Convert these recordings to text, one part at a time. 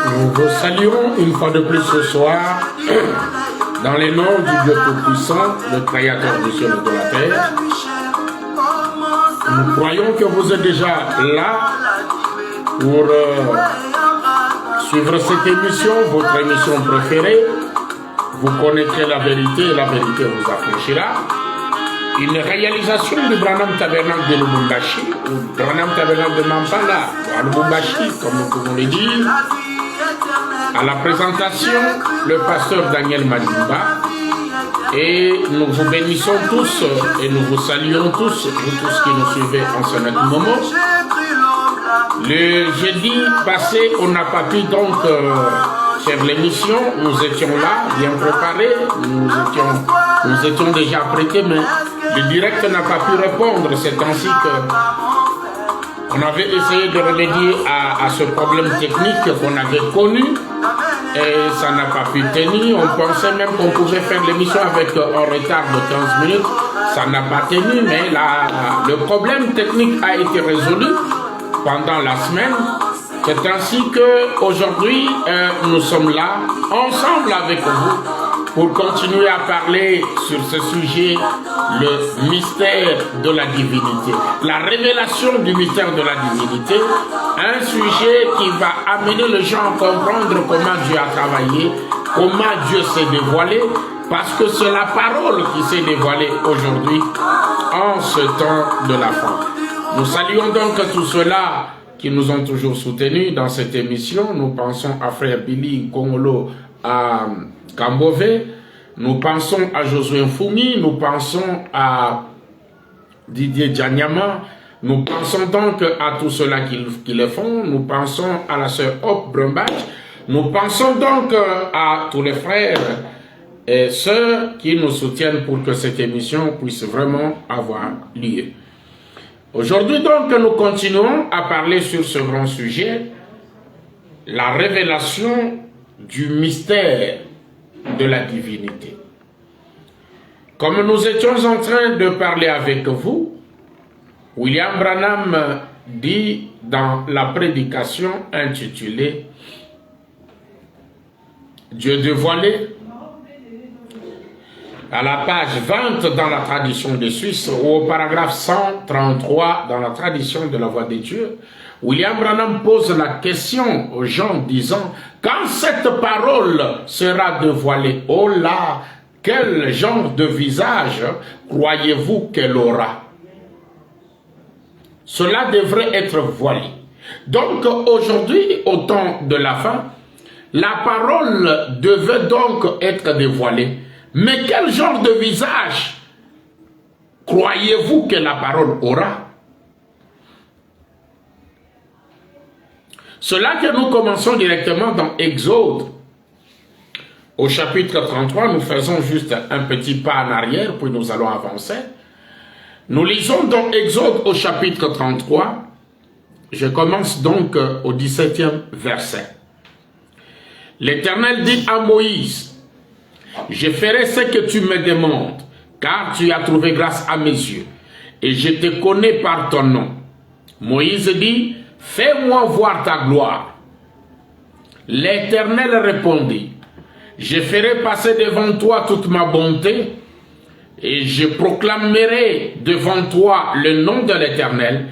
Nous vous saluons une fois de plus ce soir dans les noms du Dieu Tout-Puissant, le Créateur du ciel et de la terre. Nous croyons que vous êtes déjà là pour suivre cette émission, votre émission préférée. Vous connaîtrez la vérité et la vérité vous affranchira. Une réalisation du Branham Tabernacle de Lubumbashi, ou Branham Tabernacle de Mampala, à Lubumbashi, comme nous pouvons le dire. À la présentation, le pasteur Daniel Madimba. Et nous vous bénissons tous et nous vous saluons tous, vous tous qui nous suivez en ce même moment. Le jeudi passé, on n'a pas pu donc faire l'émission. Nous étions là, bien préparés. Nous étions déjà prêtés, mais le direct n'a pas pu répondre. C'est ainsi qu'on avait essayé de remédier à ce problème technique qu'on avait connu. Et ça n'a pas pu tenir. On pensait même qu'on pouvait faire l'émission avec un retard de 15 minutes. Ça n'a pas tenu, mais le problème technique a été résolu pendant la semaine. C'est ainsi qu'aujourd'hui, nous sommes là, ensemble avec vous, pour continuer à parler sur ce sujet, le mystère de la divinité. La révélation du mystère de la divinité, un sujet qui va amener les gens à comprendre comment Dieu a travaillé, comment Dieu s'est dévoilé, parce que c'est la parole qui s'est dévoilée aujourd'hui, en ce temps de la fin. Nous saluons donc tous ceux-là qui nous ont toujours soutenus dans cette émission. Nous pensons à frère Billy Kongolo à Kambové, nous pensons à Josué Foumi, nous pensons à Didier Djanyama, nous pensons donc à tous ceux-là qui le font, nous pensons à la sœur Hope Brumbach, nous pensons donc à tous les frères et sœurs qui nous soutiennent pour que cette émission puisse vraiment avoir lieu. Aujourd'hui donc, nous continuons à parler sur ce grand sujet, la révélation du mystère de la divinité. Comme nous étions en train de parler avec vous, William Branham dit dans la prédication intitulée « Dieu dévoilé » à la page 20 dans la tradition des Suisses ou au paragraphe 133 dans la tradition de la Voix de Dieu, William Branham pose la question aux gens disant « Quand cette parole sera dévoilée, oh là, quel genre de visage croyez-vous qu'elle aura ?» Cela devrait être voilé. Donc aujourd'hui, au temps de la fin, la parole devait donc être dévoilée. Mais quel genre de visage croyez-vous que la parole aura? Cela que nous commençons directement dans Exode. Au chapitre 33, nous faisons juste un petit pas en arrière, puis nous allons avancer. Nous lisons dans Exode au chapitre 33. Je commence donc au 17e verset. L'Éternel dit à Moïse, « Je ferai ce que tu me demandes, car tu as trouvé grâce à mes yeux, et je te connais par ton nom. » Moïse dit, « Fais-moi voir ta gloire. » L'Éternel répondit, « Je ferai passer devant toi toute ma bonté, et je proclamerai devant toi le nom de l'Éternel.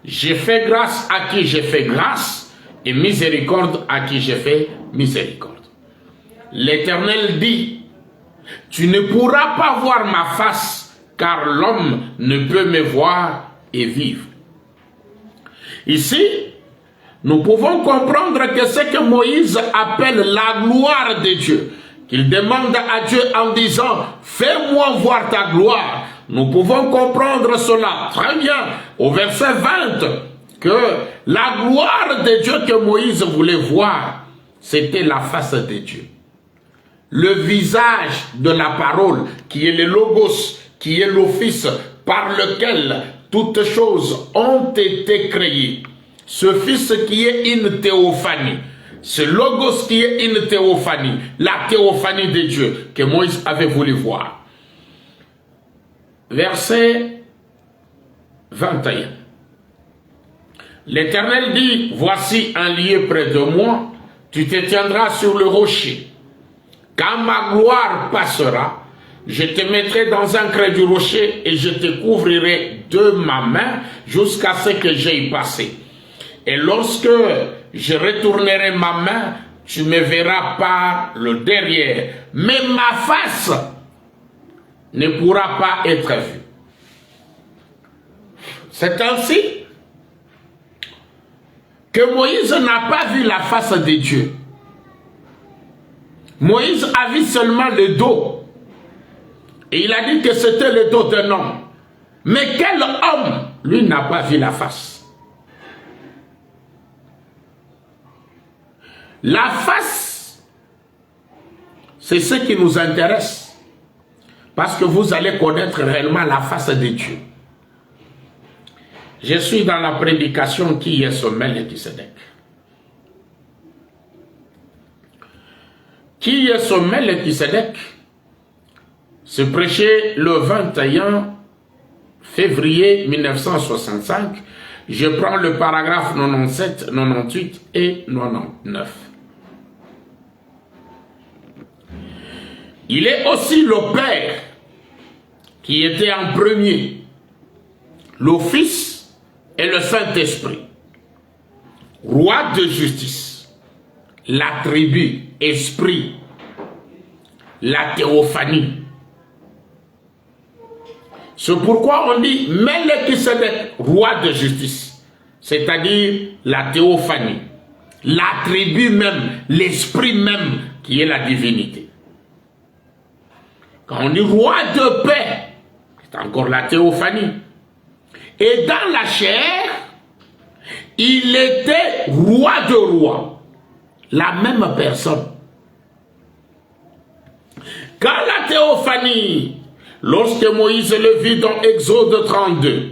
Je fais grâce à qui je fais grâce, et miséricorde à qui j'ai fait miséricorde. L'Éternel dit, tu ne pourras pas voir ma face, car l'homme ne peut me voir et vivre. Ici, nous pouvons comprendre que ce que Moïse appelle la gloire de Dieu, qu'il demande à Dieu en disant, fais-moi voir ta gloire. Nous pouvons comprendre cela très bien au verset 20, que la gloire de Dieu que Moïse voulait voir, c'était la face de Dieu. Le visage de la parole, qui est le logos, qui est l'office par lequel toutes choses ont été créées. Ce fils qui est une théophanie, ce logos qui est une théophanie, la théophanie de Dieu que Moïse avait voulu voir. Verset 21. L'Éternel dit, voici un lieu près de moi, tu te tiendras sur le rocher. Quand ma gloire passera, je te mettrai dans un creux du rocher et je te couvrirai de ma main jusqu'à ce que j'aille passer. Et lorsque je retournerai ma main, tu me verras par le derrière. Mais ma face ne pourra pas être vue. C'est ainsi que Moïse n'a pas vu la face de Dieu. Moïse a vu seulement le dos. Et il a dit que c'était le dos d'un homme. Mais quel homme, lui, n'a pas vu la face? La face, c'est ce qui nous intéresse. Parce que vous allez connaître réellement la face de Dieu. Je suis dans la prédication qui est ce Melchisédek. Qui est ce Melchisédek? C'est prêché le 21 février 1965. Je prends le paragraphe 97, 98 et 99. Il est aussi le Père qui était en premier, le Fils et le Saint-Esprit, roi de justice, la tribu, esprit, la théophanie. C'est pourquoi on dit Melchisédek, roi de justice, c'est-à-dire la théophanie, l'attribut même, l'esprit même qui est la divinité. Quand on dit roi de paix, c'est encore la théophanie. Et dans la chair, il était roi de rois, la même personne. Quand la théophanie, lorsque Moïse le vit dans Exode 32,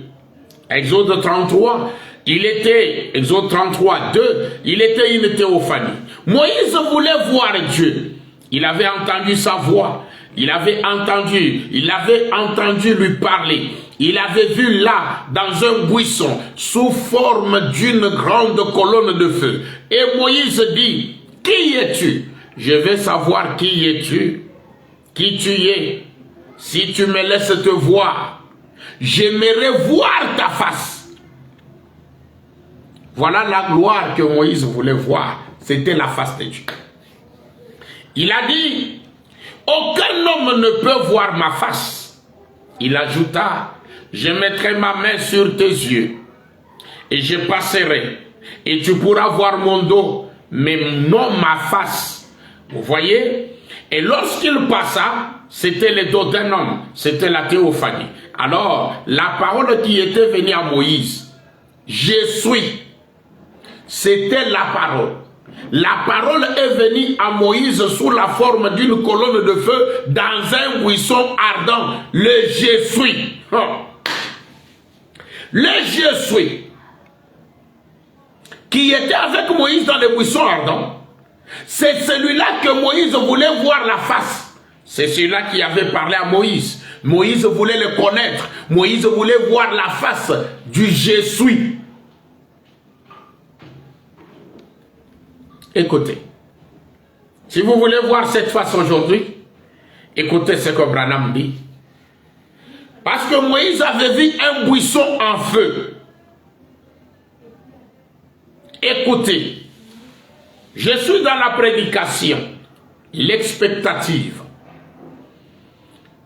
Exode 33, Exode 33, 2, il était une théophanie. Moïse voulait voir Dieu. Il avait entendu sa voix. Il avait entendu lui parler. Il avait vu là, dans un buisson, sous forme d'une grande colonne de feu. Et Moïse dit, qui es-tu? Je veux savoir qui es-tu, qui tu es. Si tu me laisses te voir, j'aimerais voir ta face. Voilà la gloire que Moïse voulait voir. C'était la face de Dieu. Il a dit, aucun homme ne peut voir ma face. Il ajouta, je mettrai ma main sur tes yeux et je passerai et tu pourras voir mon dos, mais non ma face. Vous voyez? Et lorsqu'il passa, c'était le dos d'un homme, c'était la théophanie. Alors, la parole qui était venue à Moïse, je suis, c'était la parole. La parole est venue à Moïse sous la forme d'une colonne de feu dans un buisson ardent. Le je suis. Le je suis qui était avec Moïse dans le buisson ardent, c'est celui-là que Moïse voulait voir la face. C'est celui-là qui avait parlé à Moïse. Moïse voulait le connaître. Moïse voulait voir la face du je suis. Écoutez, si vous voulez voir cette face aujourd'hui, écoutez ce que Branham dit. Parce que Moïse avait vu un buisson en feu. Écoutez, Je suis dans la prédication, l'expectative.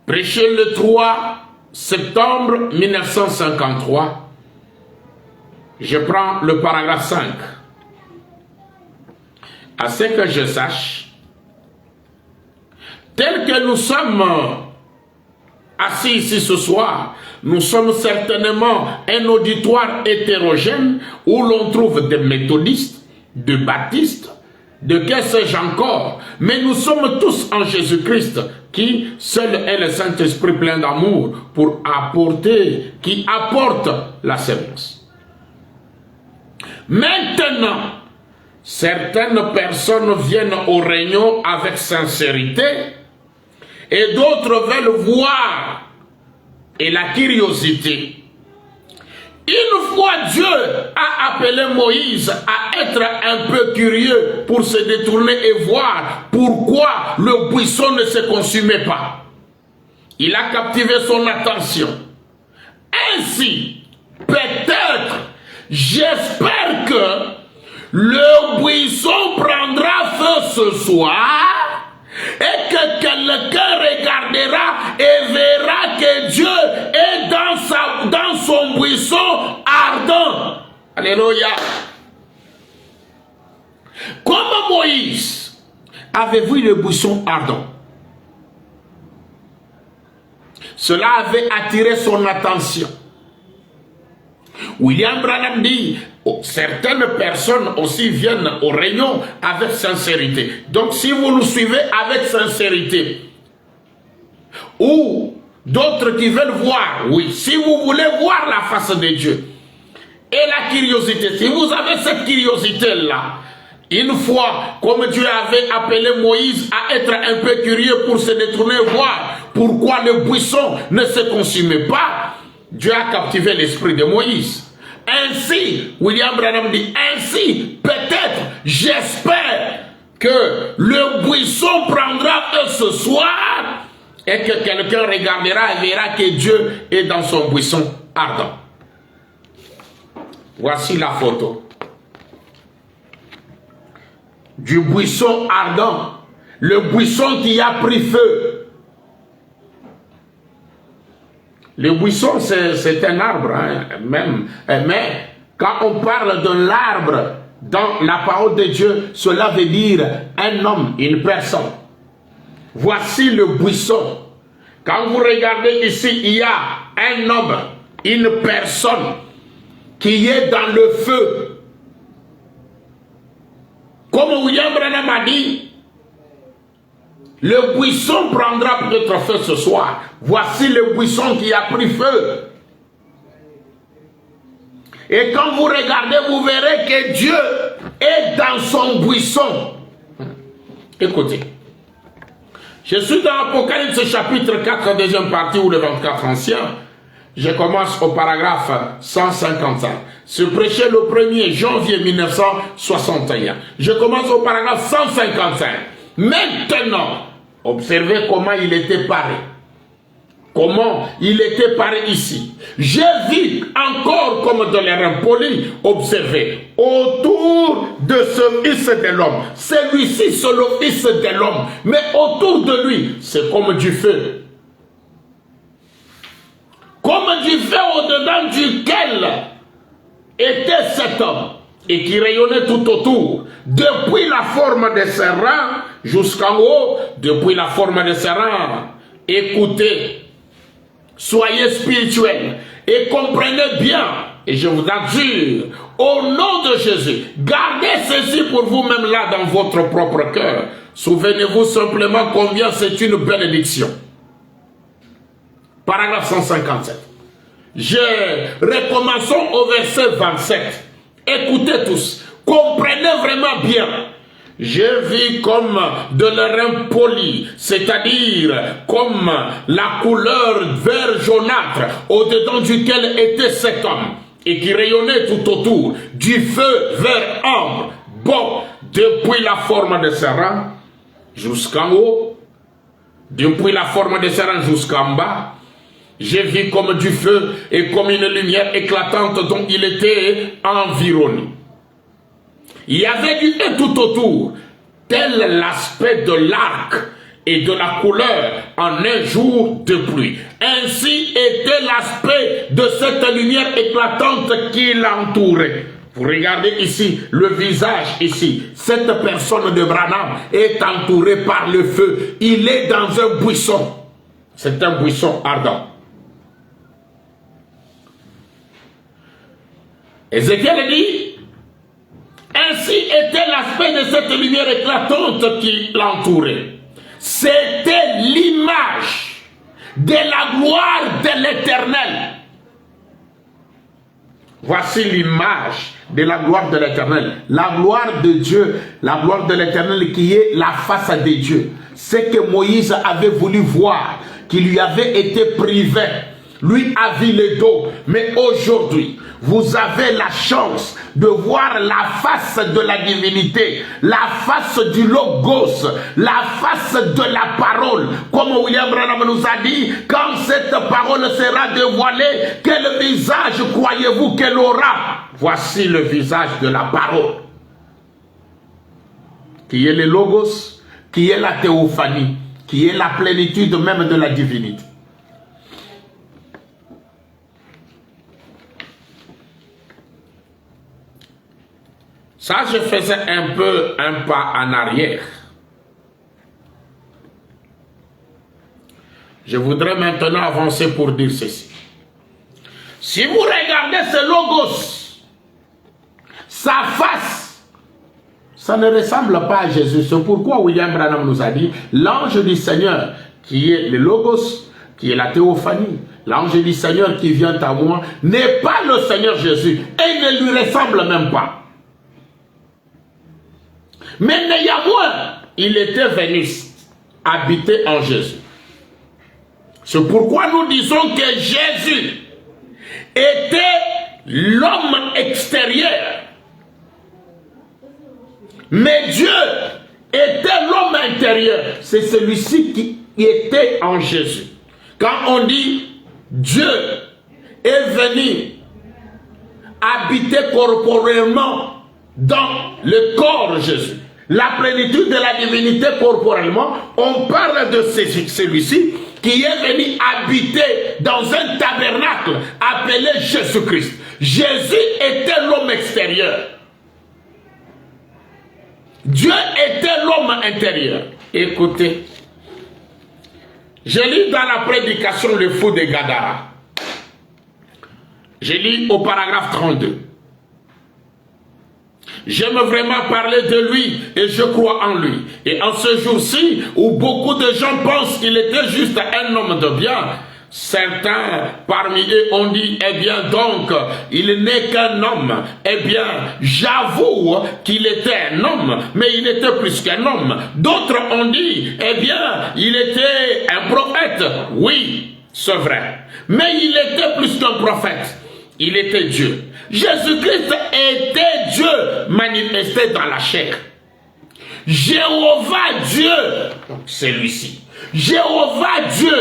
Prêché le 3 septembre 1953. Je prends le paragraphe 5. À ce que je sache, tel que nous sommes assis ici ce soir, nous sommes certainement un auditoire hétérogène où l'on trouve des méthodistes, des baptistes, de que sais-je encore, mais nous sommes tous en Jésus-Christ qui seul est le Saint-Esprit plein d'amour pour apporter, qui apporte la sémence. Maintenant, certaines personnes viennent au réunion avec sincérité et d'autres veulent voir et la curiosité. Une fois Dieu a appelé Moïse à être un peu curieux pour se détourner et voir pourquoi le buisson ne se consumait pas. Il a captivé son attention. Ainsi, peut-être, j'espère que le buisson prendra feu ce soir et que quelqu'un regardera et verra que Dieu est dans son buisson ardent. Alléluia. Comme Moïse avait vu le buisson ardent, cela avait attiré son attention. William Branham dit, certaines personnes aussi viennent aux réunions avec sincérité. Donc si vous nous suivez avec sincérité, ou d'autres qui veulent voir, oui, si vous voulez voir la face de Dieu, et la curiosité, si vous avez cette curiosité-là, une fois, comme Dieu avait appelé Moïse à être un peu curieux pour se détourner, voir pourquoi le buisson ne se consumait pas, Dieu a captivé l'esprit de Moïse. Ainsi, William Branham dit, ainsi, peut-être, j'espère que le buisson prendra feu ce soir et que quelqu'un regardera et verra que Dieu est dans son buisson ardent. Voici la photo du buisson ardent, le buisson qui a pris feu. Le buisson, c'est un arbre, hein, même. Mais quand on parle de l'arbre dans la parole de Dieu, cela veut dire un homme, une personne. Voici le buisson. Quand vous regardez ici, il y a un homme, une personne qui est dans le feu. Comme William Branham a dit, le buisson prendra peut-être feu ce soir. Voici le buisson qui a pris feu. Et quand vous regardez, vous verrez que Dieu est dans son buisson. Écoutez. Je suis dans Apocalypse chapitre 4, deuxième partie, ou le 24 ancien. Je commence au paragraphe 155. Se prêchait le 1er janvier 1961. Je commence au paragraphe 155. Maintenant, observez comment il était paré. Comment il était paré ici. J'ai vu encore comme de l'air impoli, observez, autour de ce fils de l'homme. Celui-ci, c'est le fils de l'homme. Mais autour de lui, c'est comme du feu. Comme du feu au-dedans duquel était cet homme. Et qui rayonnait tout autour. Depuis la forme de ses reins jusqu'en haut, depuis la forme de ses reins. Écoutez, soyez spirituels et comprenez bien, et je vous assure, au nom de Jésus, gardez ceci pour vous-même là dans votre propre cœur. Souvenez-vous simplement combien c'est une bénédiction. Paragraphe 157. Recommençons au verset 27. Écoutez tous, comprenez vraiment bien. J'ai vu comme de l'airain poli, c'est-à-dire comme la couleur vert jaunâtre au-dedans duquel était cet homme et qui rayonnait tout autour, du feu vert ambre, bon, depuis la forme de ses reins jusqu'en haut, depuis la forme de ses reins jusqu'en bas. J'ai vu comme du feu et comme une lumière éclatante dont il était environné. Il y avait du et tout autour, tel l'aspect de l'arc et de la couleur en un jour de pluie. Ainsi était l'aspect de cette lumière éclatante qui l'entourait. Vous regardez ici, le visage ici. Cette personne de Branham est entourée par le feu. Il est dans un buisson. C'est un buisson ardent. Ézéchiel dit, ainsi était l'aspect de cette lumière éclatante qui l'entourait. C'était l'image de la gloire de l'Éternel. Voici l'image de la gloire de l'Éternel. La gloire de Dieu, la gloire de l'Éternel qui est la face de Dieu. Ce que Moïse avait voulu voir, qui lui avait été privé. Lui a vu le dos. Mais aujourd'hui, vous avez la chance de voir la face de la divinité, la face du Logos, la face de la parole. Comme William Branham nous a dit, quand cette parole sera dévoilée, quel visage croyez-vous qu'elle aura? Voici le visage de la parole, qui est le Logos, qui est la théophanie, qui est la plénitude même de la divinité. Ça, je faisais un peu un pas en arrière. Je voudrais maintenant avancer pour dire ceci. Si vous regardez ce Logos, sa face, ça ne ressemble pas à Jésus. C'est pourquoi William Branham nous a dit, l'ange du Seigneur, qui est le Logos, qui est la théophanie, l'ange du Seigneur qui vient à moi, n'est pas le Seigneur Jésus et ne lui ressemble même pas. Mais néanmoins, il était venu habiter en Jésus. C'est pourquoi nous disons que Jésus était l'homme extérieur. Mais Dieu était l'homme intérieur. C'est celui-ci qui était en Jésus. Quand on dit Dieu est venu habiter corporellement dans le corps de Jésus, la plénitude de la divinité corporellement, on parle de celui-ci qui est venu habiter dans un tabernacle appelé Jésus-Christ. Jésus était l'homme extérieur. Dieu était l'homme intérieur. Écoutez, je lis dans la prédication le fou de Gadara. Je lis au paragraphe 32. J'aime vraiment parler de lui et je crois en lui. Et en ce jour-ci, où beaucoup de gens pensent qu'il était juste un homme de bien, certains parmi eux ont dit, eh bien donc, il n'est qu'un homme. Eh bien, j'avoue qu'il était un homme, mais il était plus qu'un homme. D'autres ont dit, eh bien, il était un prophète. Oui, c'est vrai. Mais il était plus qu'un prophète. Il était Dieu. Jésus-Christ était Dieu manifesté dans la chair. Jéhovah Dieu, celui-ci. Jéhovah Dieu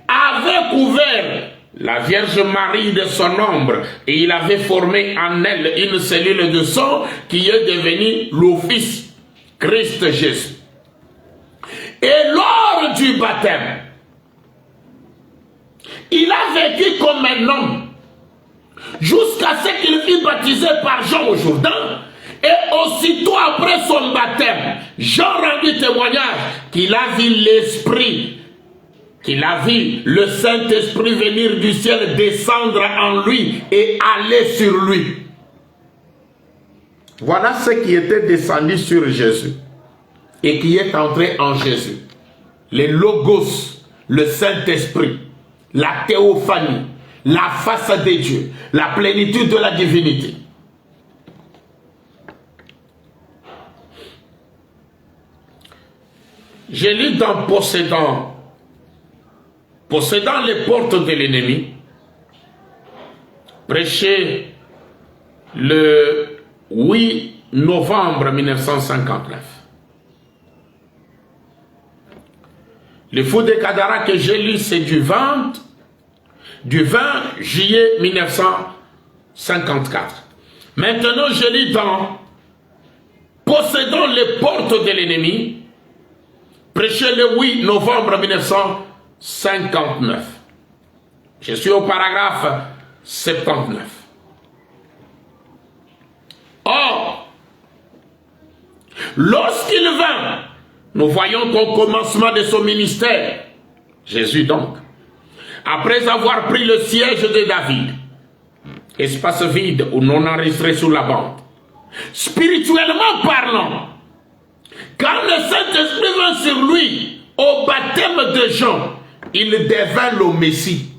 avait couvert la Vierge Marie de son ombre et il avait formé en elle une cellule de sang qui est devenue le Fils, Christ Jésus. Et lors du baptême, il a vécu comme un homme jusqu'à ce qu'il fût baptisé par Jean au Jourdain. Et aussitôt après son baptême, Jean rendit témoignage qu'il a vu l'Esprit, qu'il a vu le Saint-Esprit venir du ciel, descendre en lui et aller sur lui. Voilà ce qui était descendu sur Jésus et qui est entré en Jésus. Le Logos, le Saint-Esprit, la théophanie, la face de Dieu, la plénitude de la divinité. Je lis dans possédant les portes de l'ennemi, prêché le 8 novembre 1959. Le fou de Gadara que j'ai lu, c'est du 20 juillet 1954. Maintenant, je lis dans possédant les portes de l'ennemi, prêché le 8 novembre 1959. Je suis au paragraphe 79. Or, lorsqu'il vint, nous voyons qu'au commencement de son ministère, Jésus donc, après avoir pris le siège de David, espace vide ou non enregistré sur la bande, spirituellement parlant, quand le Saint-Esprit vint sur lui au baptême de Jean, il devint le Messie.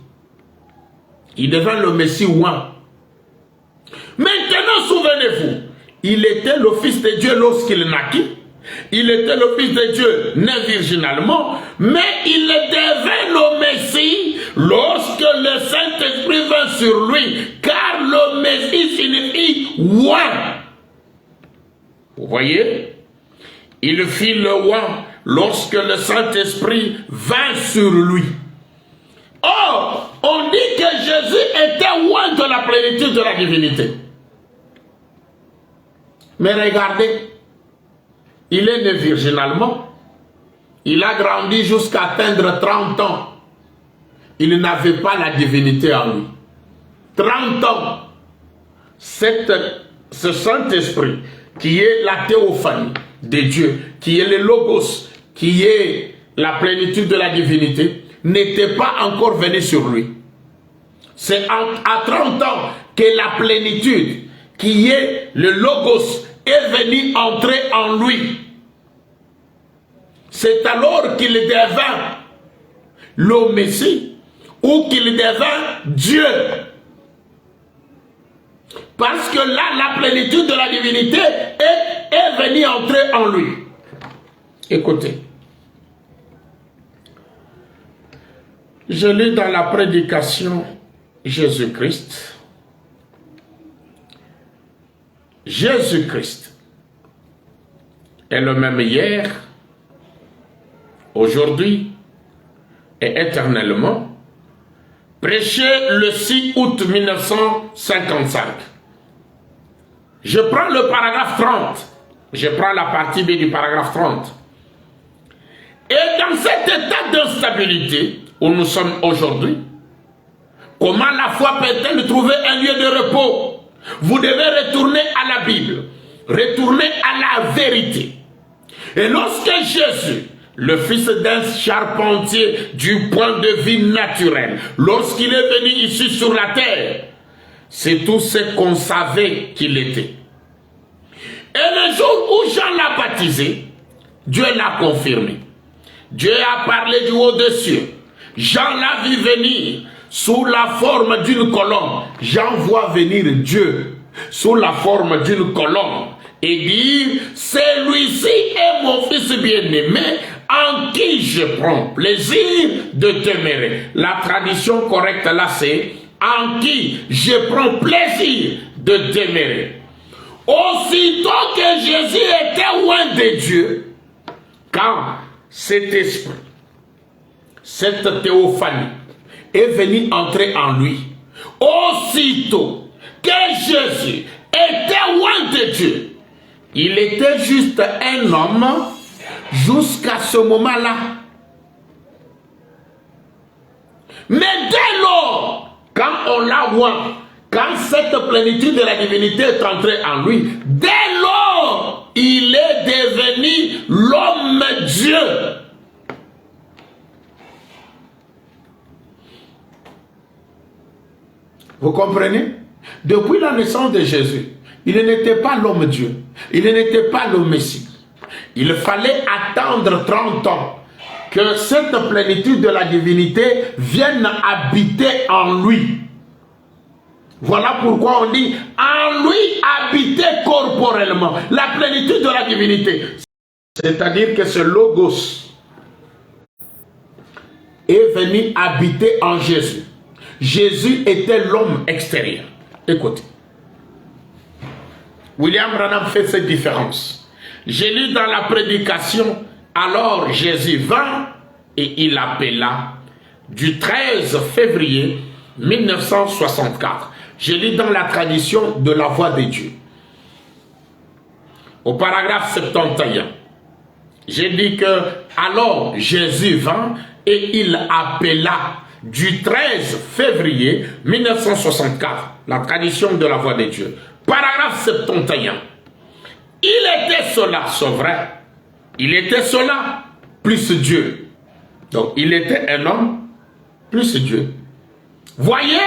Il devint le Messie oint. Maintenant, souvenez-vous, il était le Fils de Dieu lorsqu'il naquit. Il était le Fils de Dieu né virginalement, mais il devint le Messie lorsque le Saint-Esprit vint sur lui, car le Messie signifie oint. Vous voyez? Il fit le oint lorsque le Saint-Esprit vint sur lui. Or, on dit que Jésus était oint de la plénitude de la divinité. Mais regardez, il est né virginalement. Il a grandi jusqu'à atteindre 30 ans. Il n'avait pas la divinité en lui. 30 ans. Ce Saint-Esprit, qui est la théophanie de Dieu, qui est le Logos, qui est la plénitude de la divinité, n'était pas encore venu sur lui. C'est à 30 ans que la plénitude, qui est le Logos, est venue entrer en lui. C'est alors qu'il devint le Messie, ou qu'il devint Dieu. Parce que là, la plénitude de la divinité est venue entrer en lui. Écoutez. Je lis dans la prédication Jésus-Christ. Jésus-Christ est le même hier, aujourd'hui et éternellement. Prêché le 6 août 1955. Je prends le paragraphe 30. Je prends la partie B du paragraphe 30. Et dans cet état d'instabilité où nous sommes aujourd'hui, comment la foi peut-elle trouver un lieu de repos? Vous devez retourner à la Bible, retourner à la vérité. Et lorsque Jésus, le fils d'un charpentier du point de vue naturel, lorsqu'il est venu ici sur la terre, c'est tout ce qu'on savait qu'il était. Et le jour où Jean l'a baptisé, Dieu l'a confirmé. Dieu a parlé du haut des cieux. Jean l'a vu venir sous la forme d'une colombe. Jean voit venir Dieu sous la forme d'une colombe et dire, celui-ci est mon fils bien-aimé en qui je prends plaisir de demeurer. La tradition correcte là, c'est en qui je prends plaisir de demeurer. Aussitôt que Jésus était loin de Dieu, quand cet esprit, cette théophanie est venue entrer en lui, aussitôt que Jésus était loin de Dieu, il était juste un homme jusqu'à ce moment-là. Mais dès lors, quand on l'a vu, quand cette plénitude de la divinité est entrée en lui, dès lors, il est devenu l'homme Dieu. Vous comprenez? Depuis la naissance de Jésus, il n'était pas l'homme Dieu. Il n'était pas le Messie. Il fallait attendre 30 ans que cette plénitude de la divinité vienne habiter en lui. Voilà pourquoi on dit en lui habiter corporellement. La plénitude de la divinité. C'est-à-dire que ce Logos est venu habiter en Jésus. Jésus était l'homme extérieur. Écoutez. William Branham fait cette différence. J'ai lu dans la prédication, alors Jésus vint et il appela du 13 février 1964. Je lis dans la tradition de la voix de Dieu. au paragraphe 71. J'ai dit que alors Jésus vint et il appela du 13 février 1964, la tradition de la voix de Dieu. Paragraphe 71. Il était cela, c'est vrai. Il était cela, plus Dieu. Donc il était un homme, plus Dieu. Voyez,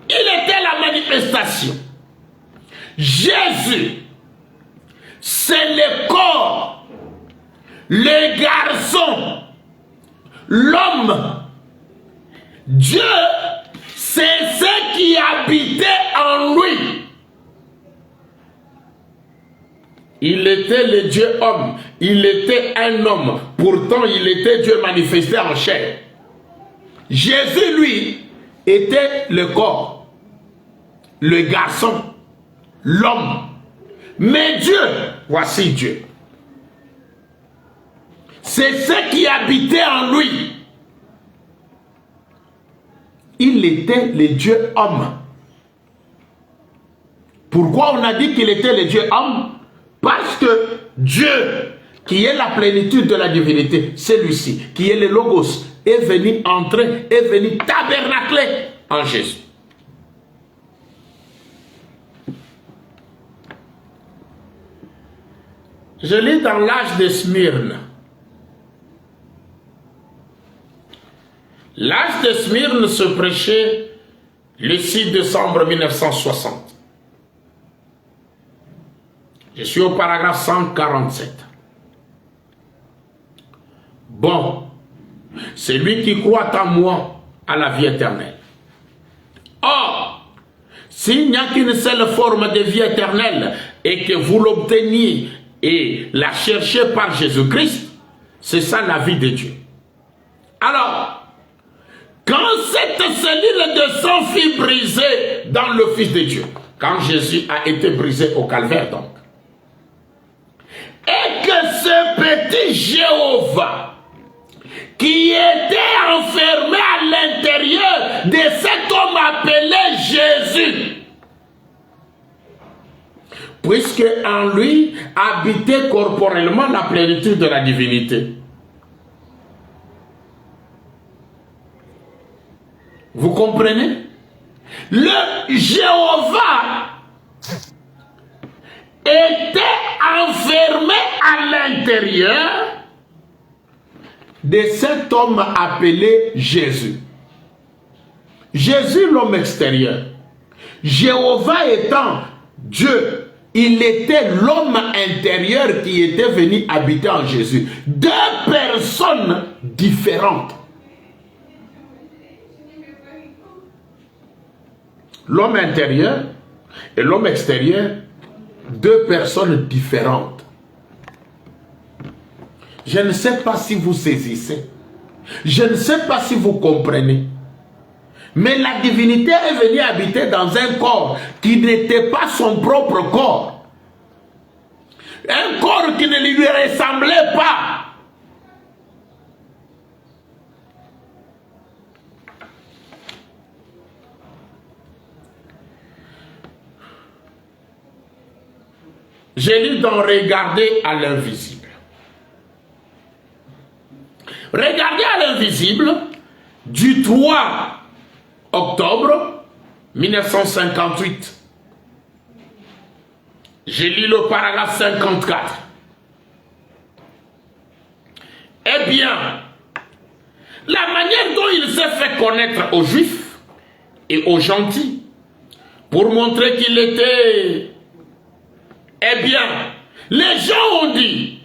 il était la manifestation. Jésus, c'est le corps, le garçon, l'homme. Dieu, c'est ce qui habitait en lui. Il était le Dieu homme, il était un homme, pourtant il était Dieu manifesté en chair. Jésus, lui, était le corps, le garçon, l'homme. Mais Dieu, voici Dieu. C'est ce qui habitait en lui. Il était le Dieu homme. Pourquoi on a dit qu'il était le Dieu homme? Parce que Dieu, qui est la plénitude de la divinité, celui-ci, qui est le Logos, est venu entrer, est venu tabernacler en Jésus. Je lis dans l'âge de Smyrne. L'âge de Smyrne se prêchait le 6 décembre 1960. Je suis au paragraphe 147. Bon, celui qui croit en moi a la vie éternelle. Or, s'il n'y a qu'une seule forme de vie éternelle et que vous l'obteniez et la cherchez par Jésus-Christ, c'est ça la vie de Dieu. Alors, quand cette cellule de sang fut brisée dans le Fils de Dieu, quand Jésus a été brisé au calvaire donc, et que ce petit Jéhovah qui était enfermé à l'intérieur de cet homme appelé Jésus, puisque en lui habitait corporellement la plénitude de la divinité. Vous comprenez? Le Jéhovah était enfermé à l'intérieur de cet homme appelé Jésus. Jésus, l'homme extérieur. Jéhovah étant Dieu, il était l'homme intérieur qui était venu habiter en Jésus. Deux personnes différentes. L'homme intérieur et l'homme extérieur, deux personnes différentes. Je ne sais pas si vous saisissez. Je ne sais pas si vous comprenez. Mais la divinité est venue habiter dans un corps qui n'était pas son propre corps. Un corps qui ne lui ressemblait pas. J'ai lu dans Regarder à l'invisible. Regarder à l'invisible du 3 octobre 1958. J'ai lu le paragraphe 54. Eh bien, la manière dont il s'est fait connaître aux Juifs et aux gentils, pour montrer qu'il était... Eh bien, les gens ont dit,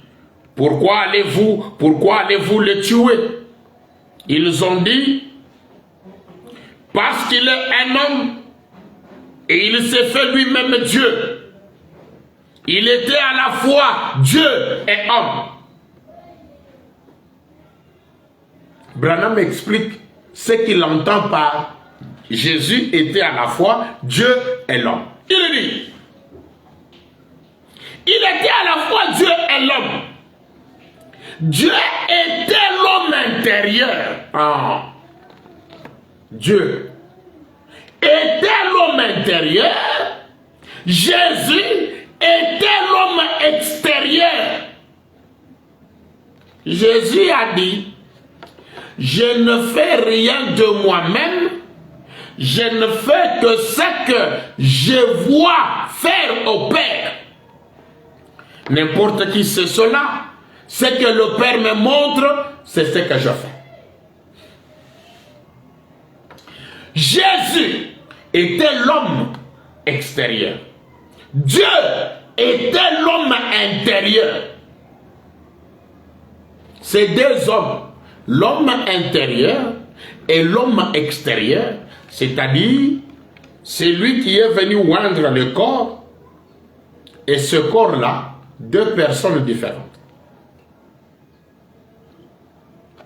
pourquoi allez-vous le tuer? Ils ont dit, parce qu'il est un homme et il s'est fait lui-même Dieu. Il était à la fois Dieu et homme. Branham explique ce qu'il entend par Jésus était à la fois Dieu et l'homme. Il dit, il était à la fois Dieu et l'homme. Dieu était l'homme intérieur. Ah. Dieu était l'homme intérieur. Jésus était l'homme extérieur. Jésus a dit, je ne fais rien de moi-même, je ne fais que ce que je vois faire au Père. N'importe qui sait cela. Ce que le Père me montre, c'est ce que je fais. Jésus était l'homme extérieur. Dieu était l'homme intérieur. Ces deux hommes, l'homme intérieur et l'homme extérieur, c'est-à-dire celui qui est venu oindre le corps et ce corps-là, deux personnes différentes.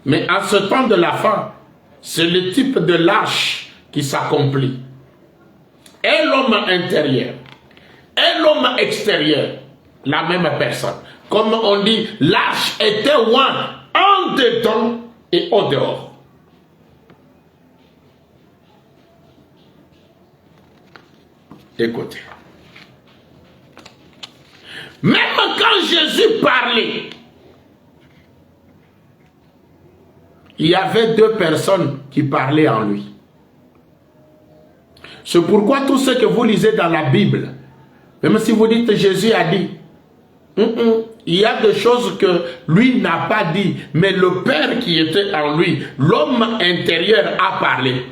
Mais en ce temps de la fin, c'est le type de l'arche qui s'accomplit. Et l'homme intérieur et l'homme extérieur, la même personne. Comme on dit, l'arche était loin en dedans et au dehors. Écoutez. Même quand Jésus parlait, il y avait deux personnes qui parlaient en lui. C'est pourquoi tout ce que vous lisez dans la Bible, même si vous dites Jésus a dit, il y a des choses que lui n'a pas dit, mais le Père qui était en lui, l'homme intérieur a parlé.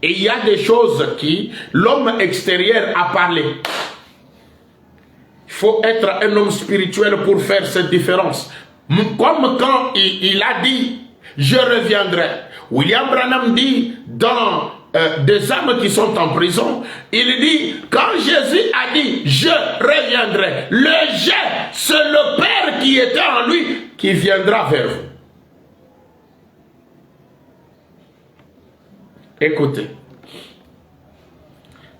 Et il y a des choses qui l'homme extérieur a parlé. Il faut être un homme spirituel pour faire cette différence. Comme quand il a dit, je reviendrai. William Branham dit dans des âmes qui sont en prison, il dit, quand Jésus a dit, je reviendrai, le je, c'est le Père qui était en lui qui viendra vers vous. Écoutez,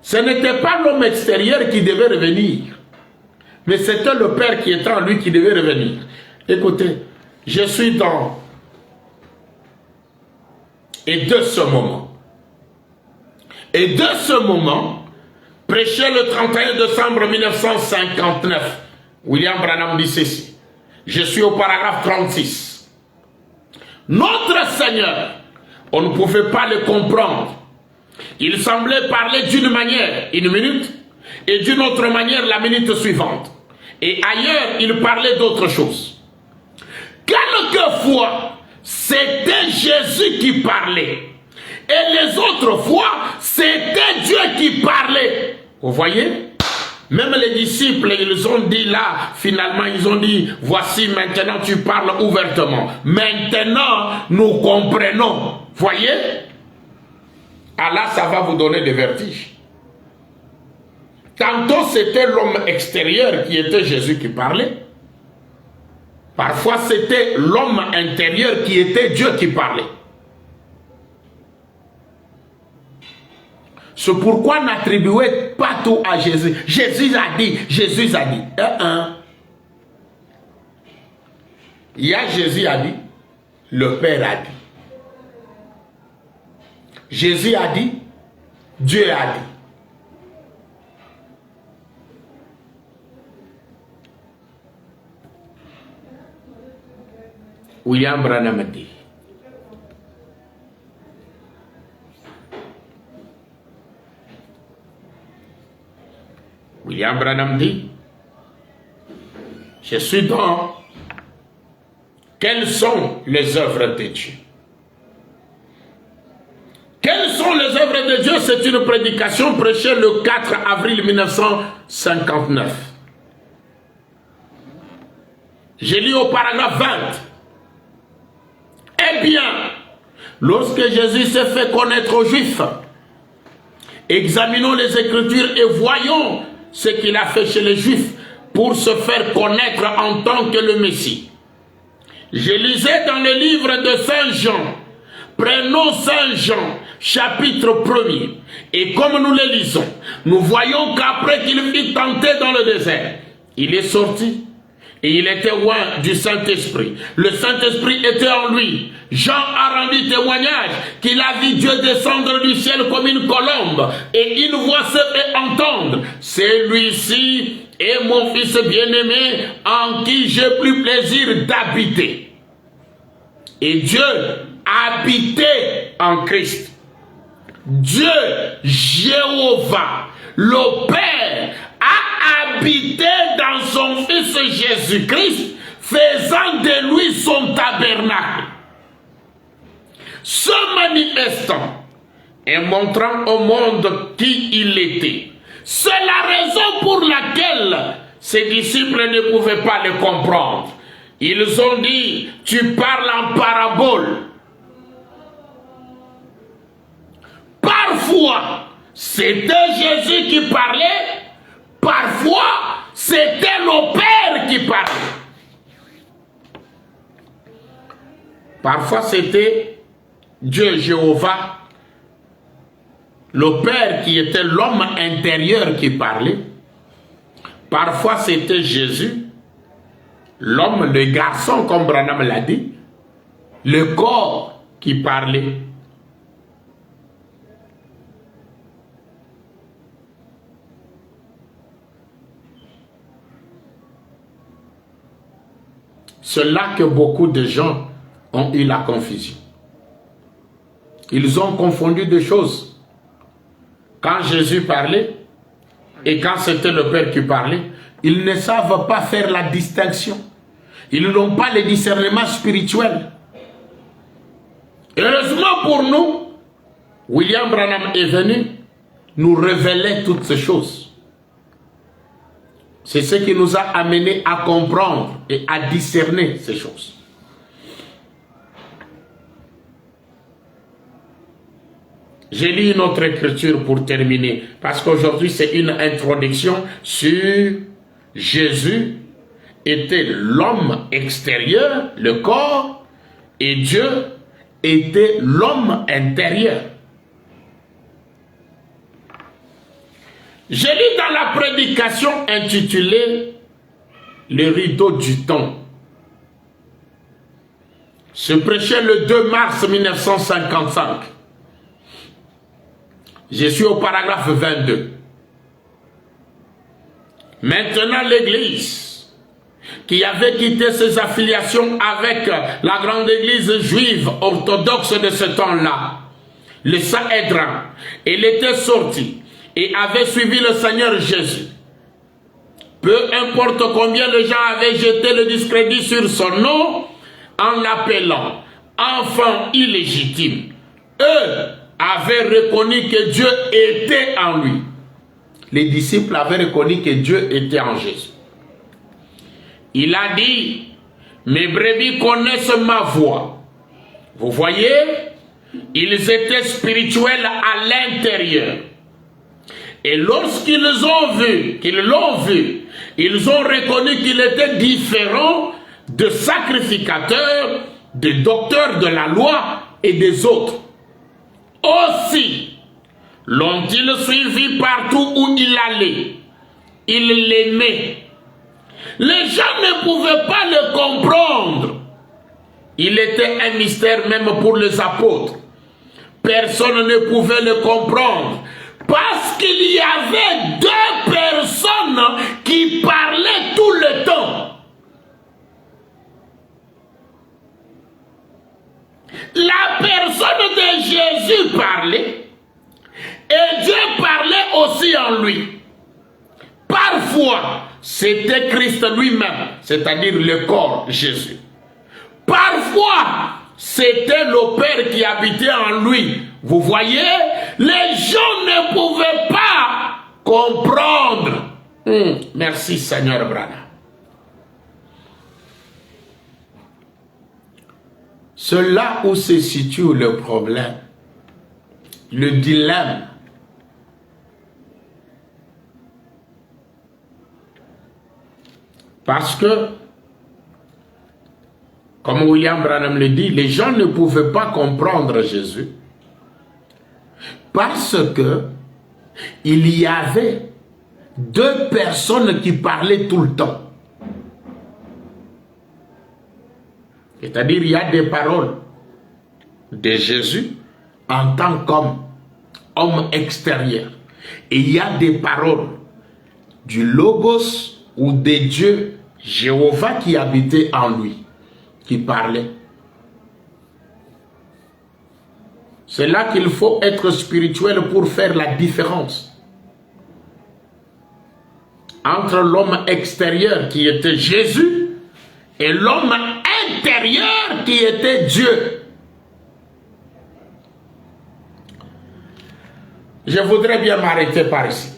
ce n'était pas l'homme extérieur qui devait revenir, mais c'était le Père qui était en lui qui devait revenir. Écoutez, je suis dans... Et de ce moment, prêché le 31 décembre 1959, William Branham dit ceci. Je suis au paragraphe 36. Notre Seigneur, on ne pouvait pas le comprendre. Il semblait parler d'une manière, une minute, et d'une autre manière, la minute suivante. Et ailleurs, il parlait d'autre chose. Quelquefois, c'était Jésus qui parlait. Et les autres fois, c'était Dieu qui parlait. Vous voyez? Même les disciples, ils ont dit là, finalement, ils ont dit, voici maintenant tu parles ouvertement. Maintenant, nous comprenons. Voyez? Ah là, ça va vous donner des vertiges. Tantôt, c'était l'homme extérieur qui était Jésus qui parlait. Parfois, c'était l'homme intérieur qui était Dieu qui parlait. C'est pourquoi n'attribuez pas tout à Jésus. Jésus a dit, Jésus a dit. Il y a Jésus a dit, le Père a dit. Jésus a dit, Dieu a dit. William Branham dit. William Branham dit, je suis dans quelles sont les œuvres de Dieu? Quelles sont les œuvres de Dieu? C'est une prédication prêchée le 4 avril 1959. J'ai lu au paragraphe 20. Eh bien, lorsque Jésus s'est fait connaître aux Juifs, examinons les Écritures et voyons ce qu'il a fait chez les Juifs pour se faire connaître en tant que le Messie. Je lisais dans le livre de Saint Jean, prenons Saint Jean, chapitre 1er, et comme nous le lisons, nous voyons qu'après qu'il fut tenté dans le désert, il est sorti. Et il était loin du Saint-Esprit. Le Saint-Esprit était en lui. Jean a rendu témoignage qu'il a vu Dieu descendre du ciel comme une colombe. Et une voix se fait entendre. Celui-ci est mon Fils bien-aimé en qui j'ai plus plaisir d'habiter. Et Dieu habitait en Christ. Dieu, Jéhovah, le Père, a habité dans son Fils Jésus-Christ, faisant de lui son tabernacle, se manifestant et montrant au monde qui il était. C'est la raison pour laquelle ses disciples ne pouvaient pas le comprendre. Ils ont dit, tu parles en parabole. Parfois, c'était Jésus qui parlait, parfois, c'était le Père qui parlait. Parfois, c'était Dieu Jéhovah, le Père qui était l'homme intérieur qui parlait. Parfois, c'était Jésus, l'homme, le garçon, comme Branham l'a dit, le corps qui parlait. C'est là que beaucoup de gens ont eu la confusion. Ils ont confondu deux choses. Quand Jésus parlait et quand c'était le Père qui parlait, ils ne savent pas faire la distinction. Ils n'ont pas le discernement spirituel. Heureusement pour nous, William Branham est venu nous révéler toutes ces choses. C'est ce qui nous a amenés à comprendre et à discerner ces choses. J'ai lu une autre écriture pour terminer, parce qu'aujourd'hui c'est une introduction sur Jésus était l'homme extérieur, le corps, et Dieu était l'homme intérieur. J'ai lu dans la prédication intitulée « Le rideau du temps ». Je prêchais le 2 mars 1955. Je suis au paragraphe 22. Maintenant, l'Église, qui avait quitté ses affiliations avec la grande Église juive orthodoxe de ce temps-là, le Sanhédrin, elle était sortie et avait suivi le Seigneur Jésus. Peu importe combien de gens avaient jeté le discrédit sur son nom en l'appelant enfant illégitime, eux avaient reconnu que Dieu était en lui. Les disciples avaient reconnu que Dieu était en Jésus. Il a dit, mes brebis connaissent ma voix. Vous voyez, ils étaient spirituels à l'intérieur. Et lorsqu'ils ont vu, qu'ils l'ont vu, ils ont reconnu qu'il était différent de sacrificateurs, de docteurs de la loi et des autres. Aussi, l'ont-ils suivi partout où il allait. Il l'aimait. Les gens ne pouvaient pas le comprendre. Il était un mystère même pour les apôtres. Personne ne pouvait le comprendre. Parce qu'il y avait deux personnes qui parlaient tout le temps. La personne de Jésus parlait et Dieu parlait aussi en lui. Parfois, c'était Christ lui-même, c'est-à-dire le corps Jésus. Parfois, c'était le Père qui habitait en lui. Vous voyez, les gens ne pouvaient pas comprendre. Merci Seigneur Branham. C'est là où se situe le problème, le dilemme. Parce que, comme William Branham le dit, les gens ne pouvaient pas comprendre Jésus parce que il y avait deux personnes qui parlaient tout le temps. C'est-à-dire, il y a des paroles de Jésus en tant qu'homme, homme extérieur. Et il y a des paroles du Logos ou des dieux Jéhovah qui habitait en lui, qui parlait. C'est là qu'il faut être spirituel pour faire la différence entre l'homme extérieur qui était Jésus et l'homme intérieur qui était Dieu. Je voudrais bien m'arrêter par ici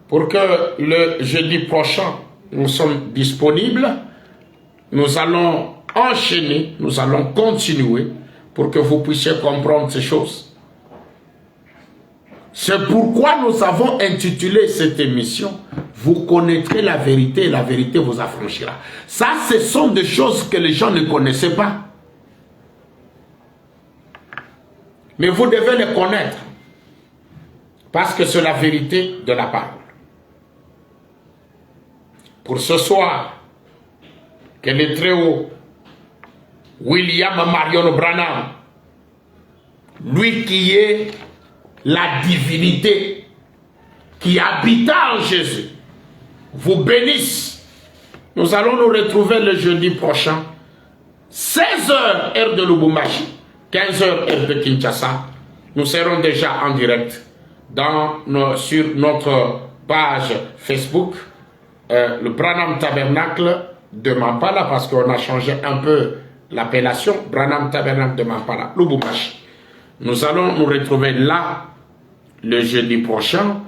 pour que le jeudi prochain, nous sommes disponibles. Nous allons enchaîner, nous allons continuer pour que vous puissiez comprendre ces choses. C'est pourquoi nous avons intitulé cette émission « Vous connaîtrez la vérité et la vérité vous affranchira ». Ça, ce sont des choses que les gens ne connaissaient pas. Mais vous devez les connaître. Parce que c'est la vérité de la parole. Pour ce soir, que le Très-Haut, William Marion Branham, lui qui est la divinité qui habita en Jésus, vous bénisse. Nous allons nous retrouver le jeudi prochain, 16h heure de Lubumbashi, 15h heure de Kinshasa. Nous serons déjà en direct sur notre page Facebook, le Branham Tabernacle de Mampala, parce qu'on a changé un peu l'appellation, Branham Tabernacle de Mampala, Lubumbashi. Nous allons nous retrouver là le jeudi prochain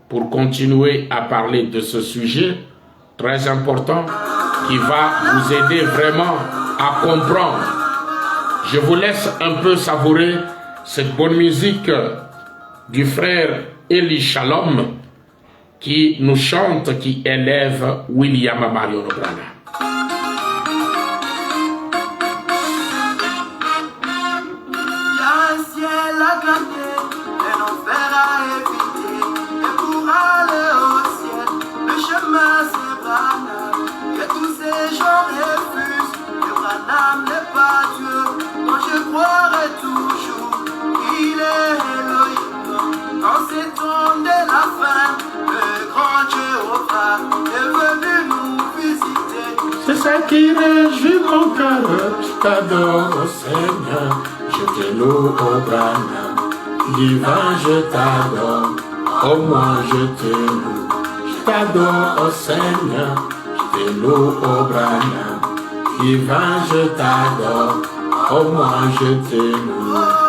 pour continuer à parler de ce sujet très important qui va vous aider vraiment à comprendre. Je vous laisse un peu savourer cette bonne musique du frère Eli Shalom qui nous chante, qui élève William Marion Branham. Dans ces temps de la fin, le grand Jéhovah est venu nous visiter. C'est ça qui réjouit mon cœur. Je t'adore, oh Seigneur. Je te loue, oh Branham. Divin, je t'adore. Oh moi, je te loue. Je t'adore, oh Seigneur. Je te loue, oh Branham. Divin, je t'adore. Oh moi, je te loue.